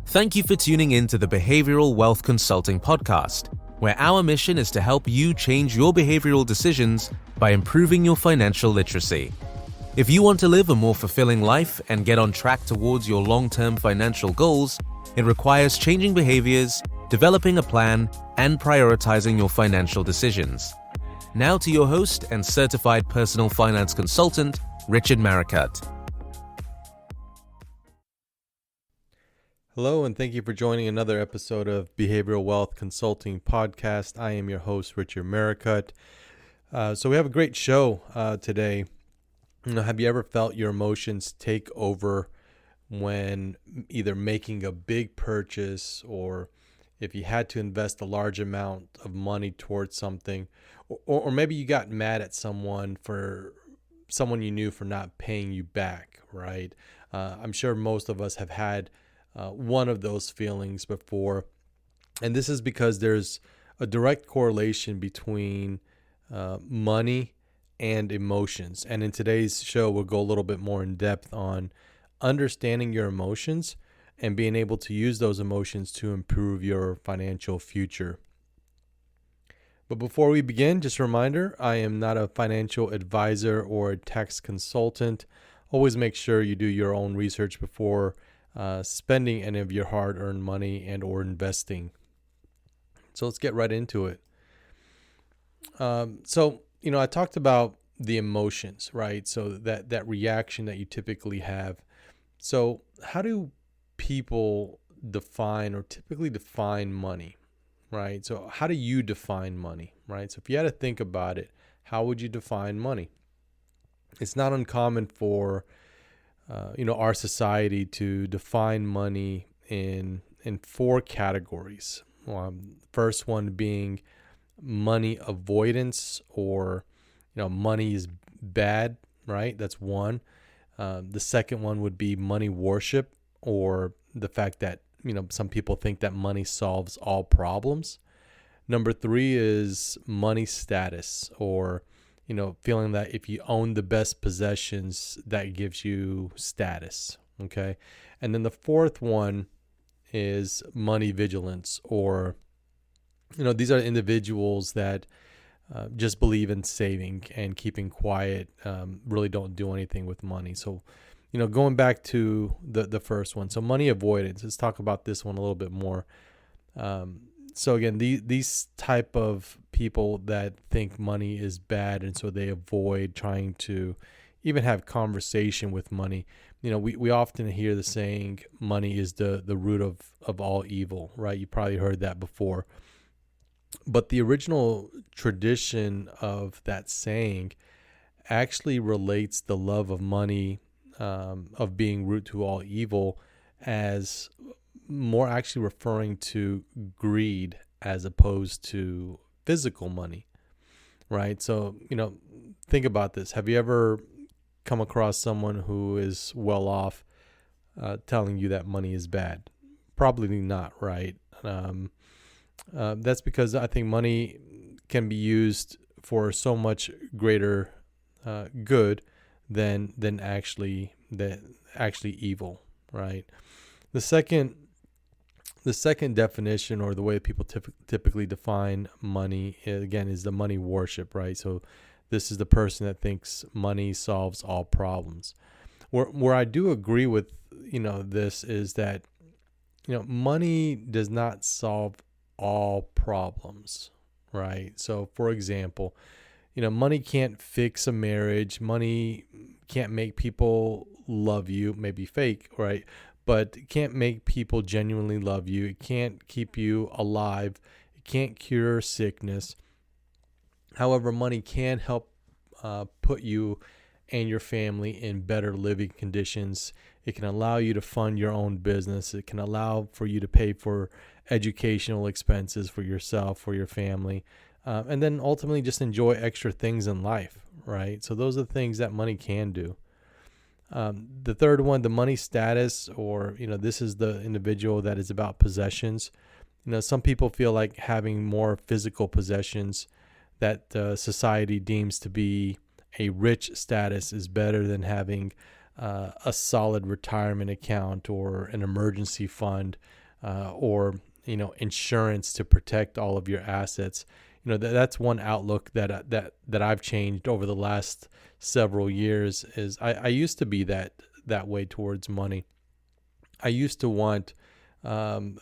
Thank you for tuning in to the Behavioral Wealth Consulting Podcast, where our mission is to help you change your behavioral decisions by improving your financial literacy. If you want to live a more fulfilling life and get on track towards your long-term financial goals, it requires changing behaviors, developing a plan, and prioritizing your financial decisions. Now to your host and certified personal finance consultant, Richard Maricut. Hello, and thank you for joining another episode of Behavioral Wealth Consulting Podcast. I am your host, Richard Maricut. So we have a great show today. Have you ever felt your emotions take over when either making a big purchase or if you had to invest a large amount of money towards something, or maybe you got mad at someone you knew for not paying you back, right? I'm sure most of us have had one of those feelings before. And this is because there's a direct correlation between money and emotions. And in today's show, we'll go a little bit more in depth on understanding your emotions and being able to use those emotions to improve your financial future. But before we begin, just a reminder, I am not a financial advisor or a tax consultant. Always make sure you do your own research before spending any of your hard-earned money and or investing. So let's get right into it. I talked about the emotions, right? So that reaction that you typically have. So how do people define or typically define money, right? So how do you define money, right? So if you had to think about it, how would you define money? It's not uncommon for our society to define money in four categories. First one being money avoidance, or money is bad, right? That's one. The second one would be money worship, or the fact that some people think that money solves all problems. Number three is money status, or feeling that if you own the best possessions, that gives you status. Okay. And then the fourth one is money vigilance, or, these are individuals that just believe in saving and keeping quiet, really don't do anything with money. So, going back to the first one, so money avoidance, let's talk about this one a little bit more. So again, these type of people that think money is bad, and so they avoid trying to even have conversation with money. We often hear the saying, money is the root of all evil, right? You probably heard that before. But the original tradition of that saying actually relates the love of money, of being root to all evil, as more actually referring to greed as opposed to physical money, right? So, think about this. Have you ever come across someone who is well off telling you that money is bad? Probably not, right? That's because I think money can be used for so much greater good than actually evil, right? The second definition, or the way people typically define money, again, is the money worship, right? So this is the person that thinks money solves all problems. Where I do agree with, this is that, money does not solve all problems, right? So for example, money can't fix a marriage. Money can't make people love you, maybe fake, right? But it can't make people genuinely love you. It can't keep you alive. It can't cure sickness. However, money can help put you and your family in better living conditions. It can allow you to fund your own business. It can allow for you to pay for educational expenses for yourself, for your family, and then ultimately just enjoy extra things in life, right? So those are the things that money can do. The third one, the money status, or, this is the individual that is about possessions. Some people feel like having more physical possessions that society deems to be a rich status is better than having a solid retirement account or an emergency fund, or insurance to protect all of your assets. That's one outlook that I've changed over the last several years. Is I used to be that way towards money. I used to want the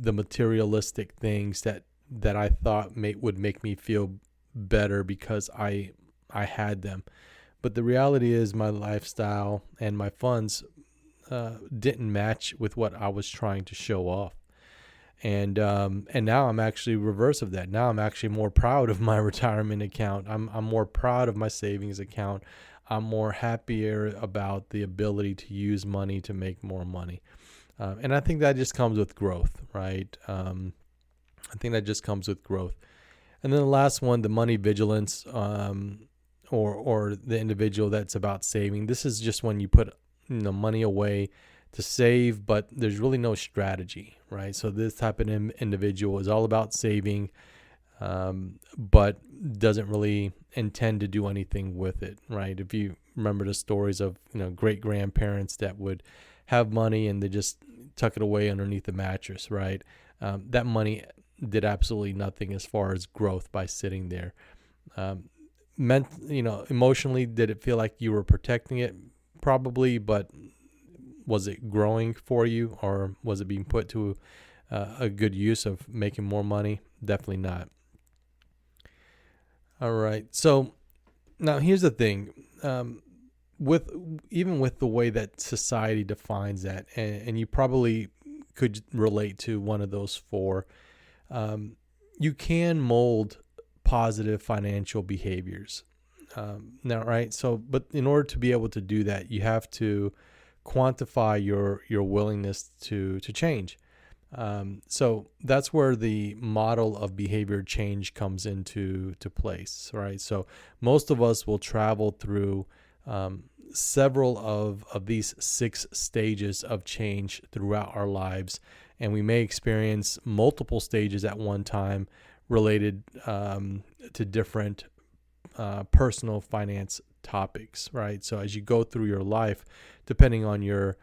materialistic things that I thought would make me feel better because I had them. But the reality is my lifestyle and my funds didn't match with what I was trying to show off. And now I'm actually reverse of that. Now I'm actually more proud of my retirement account. I'm more proud of my savings account. I'm more happier about the ability to use money to make more money. And I think that just comes with growth, right? I think that just comes with growth. And then the last one, the money vigilance, or the individual that's about saving. This is just when you put money away to save, but there's really no strategy, right? So this type of individual is all about saving, but doesn't really intend to do anything with it, right? If you remember the stories of great grandparents that would have money and they just tuck it away underneath the mattress, right? That money did absolutely nothing as far as growth by sitting there. Emotionally, did it feel like you were protecting it? Probably, but was it growing for you, or was it being put to a good use of making more money? Definitely not. All right. So now here's the thing. With the way that society defines that, and you probably could relate to one of those four, you can mold positive financial behaviors. Now, right? So, but in order to be able to do that, you have to quantify your willingness to change. So that's where the model of behavior change comes into place, right? So most of us will travel through several of these 6 stages of change throughout our lives, and we may experience multiple stages at one time related to different personal finance topics, right? So as you go through your life, depending on your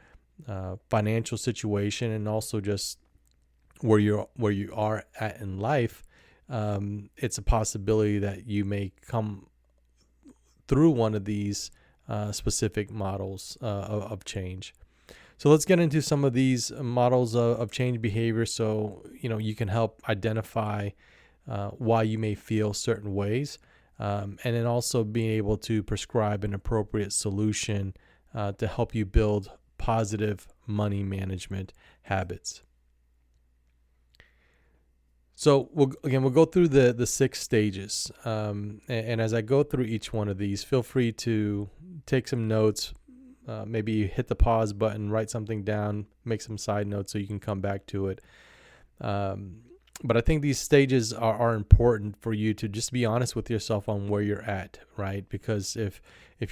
financial situation and also just where you are at in life, it's a possibility that you may come through one of these specific models of change. So let's get into some of these models of change behavior, so you can help identify why you may feel certain ways, and then also being able to prescribe an appropriate solution to help you build positive money management habits. So we'll go through the 6 stages, and as I go through each one of these, feel free to take some notes. Maybe hit the pause button, write something down, make some side notes so you can come back to it. But I think these stages are important for you to just be honest with yourself on where you're at, right? Because if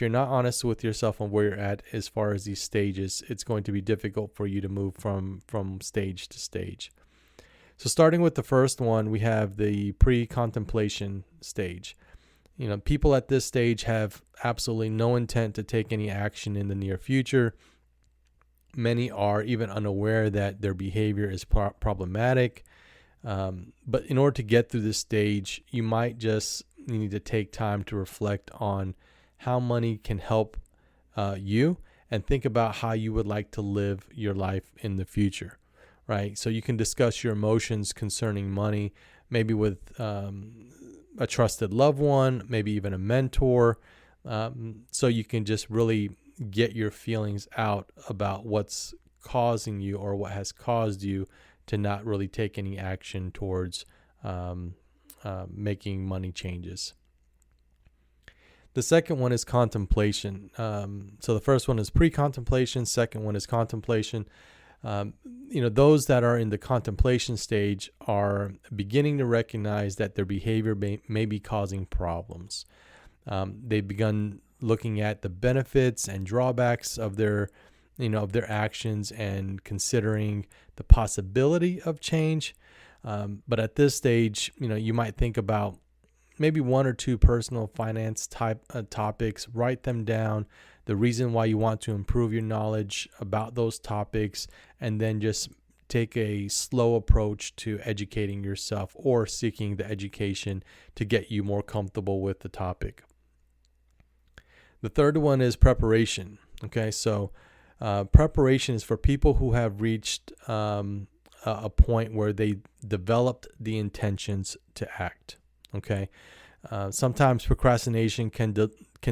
you're not honest with yourself on where you're at as far as these stages, it's going to be difficult for you to move from stage to stage. So starting with the first one, we have the pre-contemplation stage. People at this stage have absolutely no intent to take any action in the near future. Many are even unaware that their behavior is problematic. But in order to get through this stage, you need to take time to reflect on how money can help you, and think about how you would like to live your life in the future, right? So you can discuss your emotions concerning money, maybe with a trusted loved one, maybe even a mentor, so you can just really get your feelings out about what's causing you, or what has caused you to not really take any action towards making money changes. The second one is contemplation. So the first one is pre-contemplation. Second one is contemplation. Those that are in the contemplation stage are beginning to recognize that their behavior may be causing problems. They've begun looking at the benefits and drawbacks of their actions and considering the possibility of change. But at this stage, you might think about maybe 1 or 2 personal finance type topics, write them down, the reason why you want to improve your knowledge about those topics, and then just take a slow approach to educating yourself or seeking the education to get you more comfortable with the topic. The third one is preparation. Okay, so preparation is for people who have reached a point where they developed the intentions to act. Okay, sometimes procrastination can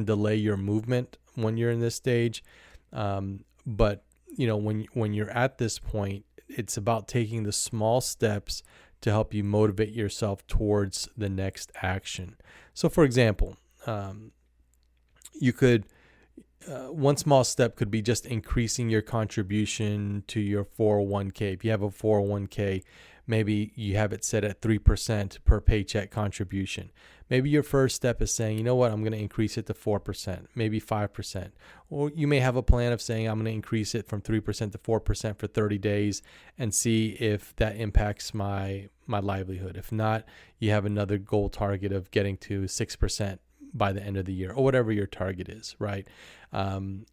delay your movement when you're in this stage, but when you're at this point, it's about taking the small steps to help you motivate yourself towards the next action. So, for example, you could one small step could be just increasing your contribution to your 401k. If you have a 401k, maybe you have it set at 3% per paycheck contribution. Maybe your first step is saying, you know what, I'm going to increase it to 4%, maybe 5%. Or you may have a plan of saying, I'm going to increase it from 3% to 4% for 30 days and see if that impacts my livelihood. If not, you have another goal target of getting to 6% by the end of the year, or whatever your target is, right?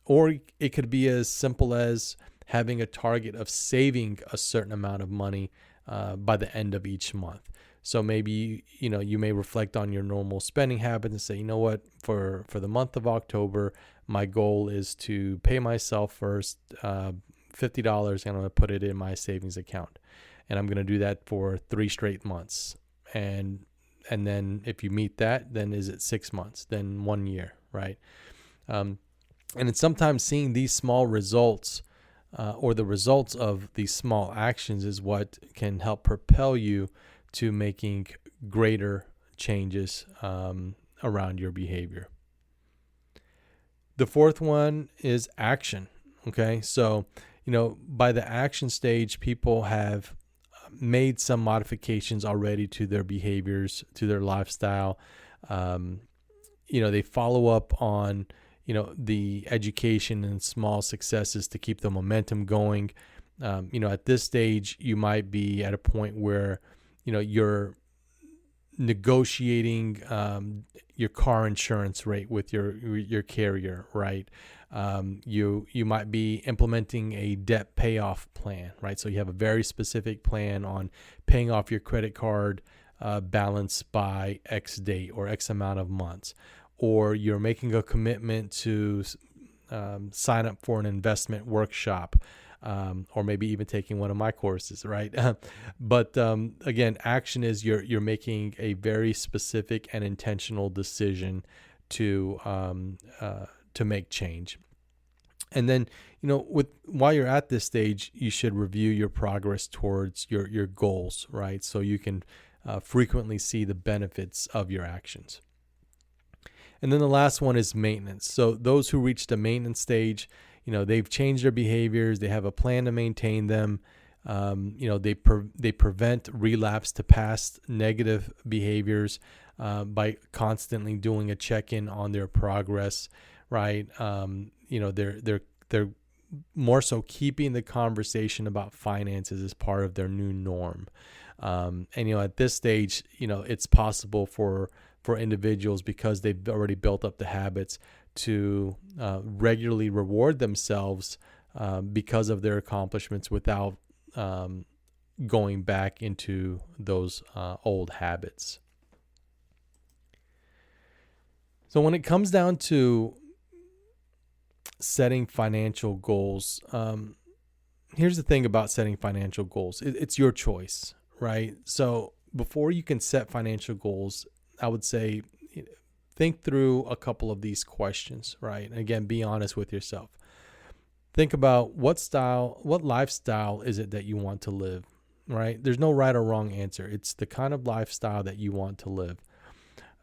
Or it could be as simple as having a target of saving a certain amount of money by the end of each month. So maybe, you may reflect on your normal spending habits and say, you know what, for the month of October, my goal is to pay myself first $50, and I'm going to put it in my savings account. And I'm going to do that for 3 straight months. And then if you meet that, then is it 6 months, then 1 year, right? And it's sometimes seeing these small results or the results of these small actions is what can help propel you to making greater changes around your behavior. The fourth one is action. Okay, so by the action stage, people have made some modifications already to their behaviors, to their lifestyle. They follow up on the education and small successes to keep the momentum going. At this stage, you might be at a point where you're negotiating your car insurance rate with your carrier, right? You might be implementing a debt payoff plan, right? So you have a very specific plan on paying off your credit card balance by X date or X amount of months, or you're making a commitment to sign up for an investment workshop. Or maybe even taking one of my courses, right? But again, action is you're making a very specific and intentional decision to make change. And then, while you're at this stage, you should review your progress towards your goals, right? So you can frequently see the benefits of your actions. And then the last one is maintenance. So those who reach the maintenance stage, they've changed their behaviors. They have a plan to maintain them. They prevent relapse to past negative behaviors by constantly doing a check-in on their progress, right? They're more so keeping the conversation about finances as part of their new norm. At this stage, it's possible for individuals, because they've already built up the habits, to regularly reward themselves because of their accomplishments without going back into those old habits. So when it comes down to setting financial goals, here's the thing about setting financial goals. It's your choice, right? So before you can set financial goals, I would say think through a couple of these questions, right? And again, be honest with yourself. Think about what lifestyle is it that you want to live, right? There's no right or wrong answer. It's the kind of lifestyle that you want to live.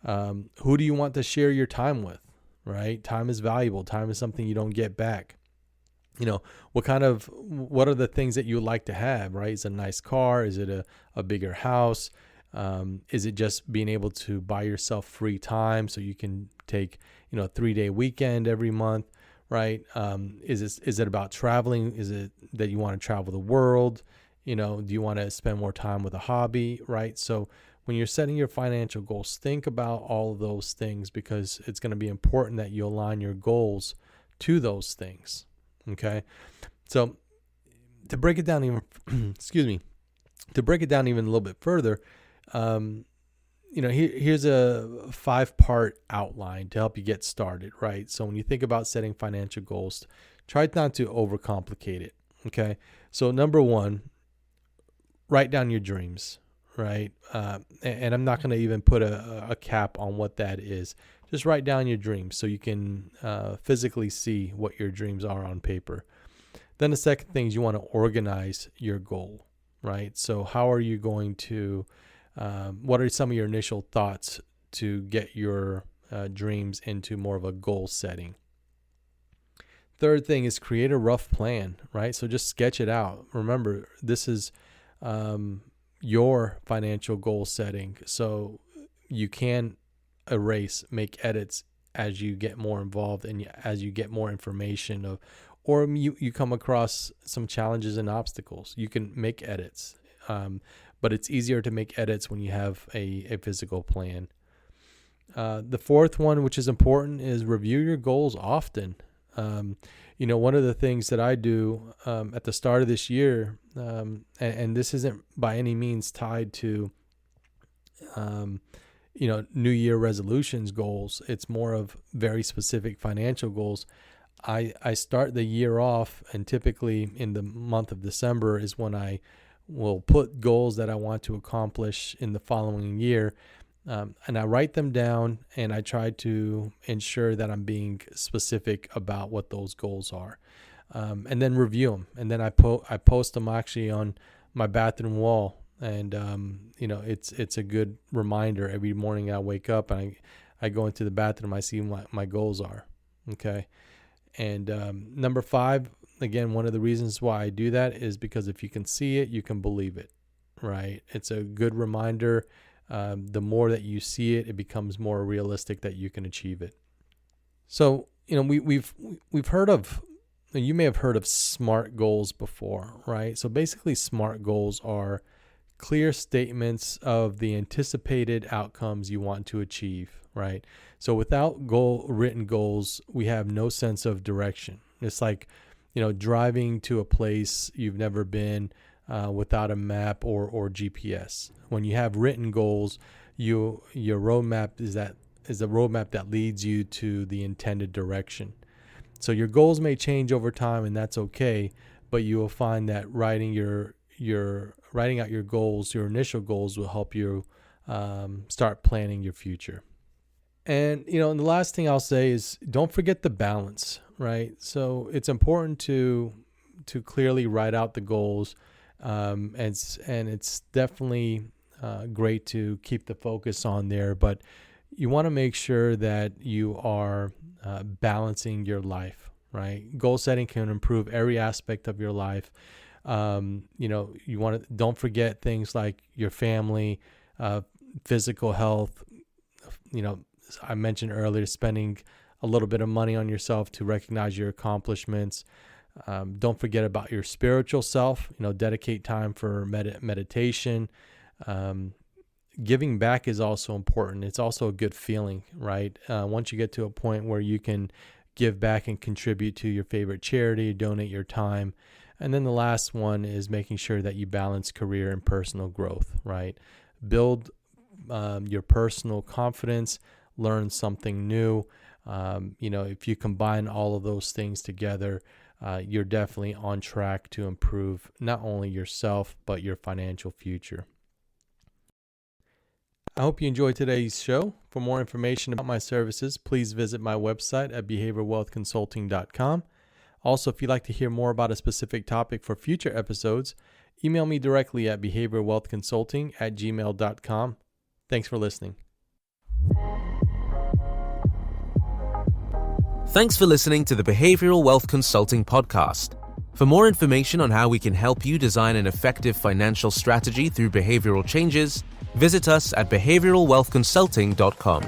Who do you want to share your time with, right? Time is valuable. Time is something you don't get back. What are the things that you would like to have, right? Is it a nice car? Is it a bigger house? Is it just being able to buy yourself free time so you can take, a 3-day weekend every month, right? Is it about traveling? Is it that you want to travel the world? Do you want to spend more time with a hobby, right? So when you're setting your financial goals, think about all of those things, because it's going to be important that you align your goals to those things. Okay. So to break it down even, to break it down even a little bit further, here's a 5-part outline to help you get started, right? So when you think about setting financial goals, try not to overcomplicate it. Okay. So number 1, write down your dreams, right? And I'm not going to even put a cap on what that is. Just write down your dreams so you can physically see what your dreams are on paper. Then the second thing is you want to organize your goal, right? So how are you going to, what are some of your initial thoughts to get your dreams into more of a goal setting? Third thing is create a rough plan, right? So just sketch it out. Remember, this is your financial goal setting. So you can make edits as you get more involved and as you get more information or you come across some challenges and obstacles. You can make edits, but it's easier to make edits when you have a physical plan. The fourth one, which is important, is review your goals often. One of the things that I do at the start of this year, and this isn't by any means tied to, New Year resolutions goals. It's more of very specific financial goals. I start the year off, and typically in the month of December is when I will put goals that I want to accomplish in the following year. And I write them down, and I try to ensure that I'm being specific about what those goals are, and then review them. And then I post them actually on my bathroom wall, and it's a good reminder every morning I wake up and I go into the bathroom. I see what my goals are. Okay, and number 5, again, one of the reasons why I do that is because if you can see it, you can believe it. Right? It's a good reminder. The more that you see it, it becomes more realistic that you can achieve it. So, we've heard of, you may have heard of SMART goals before, right? So basically SMART goals are clear statements of the anticipated outcomes you want to achieve, right? So without written goals, we have no sense of direction. It's like, driving to a place you've never been, without a map or GPS. When you have written goals, your roadmap is a roadmap that leads you to the intended direction. So your goals may change over time, and that's okay, but you will find that writing out your goals, your initial goals, will help you start planning your future. And and the last thing I'll say is don't forget the balance, right? So it's important to clearly write out the goals. And it's definitely great to keep the focus on there, but you want to make sure that you are balancing your life, right? Goal setting can improve every aspect of your life. You want to, don't forget things like your family, physical health. I mentioned earlier, spending a little bit of money on yourself to recognize your accomplishments. Don't forget about your spiritual self. Dedicate time for meditation. Giving back is also important. It's also a good feeling, right? Once you get to a point where you can give back and contribute to your favorite charity, donate your time. And then the last one is making sure that you balance career and personal growth, right? Build your personal confidence, learn something new. If you combine all of those things together, you're definitely on track to improve not only yourself, but your financial future. I hope you enjoyed today's show. For more information about my services, please visit my website at behaviorwealthconsulting.com. Also, if you'd like to hear more about a specific topic for future episodes, email me directly at behaviorwealthconsulting@gmail.com. Thanks for listening. Thanks for listening to the Behavioral Wealth Consulting podcast. For more information on how we can help you design an effective financial strategy through behavioral changes, visit us at behavioralwealthconsulting.com.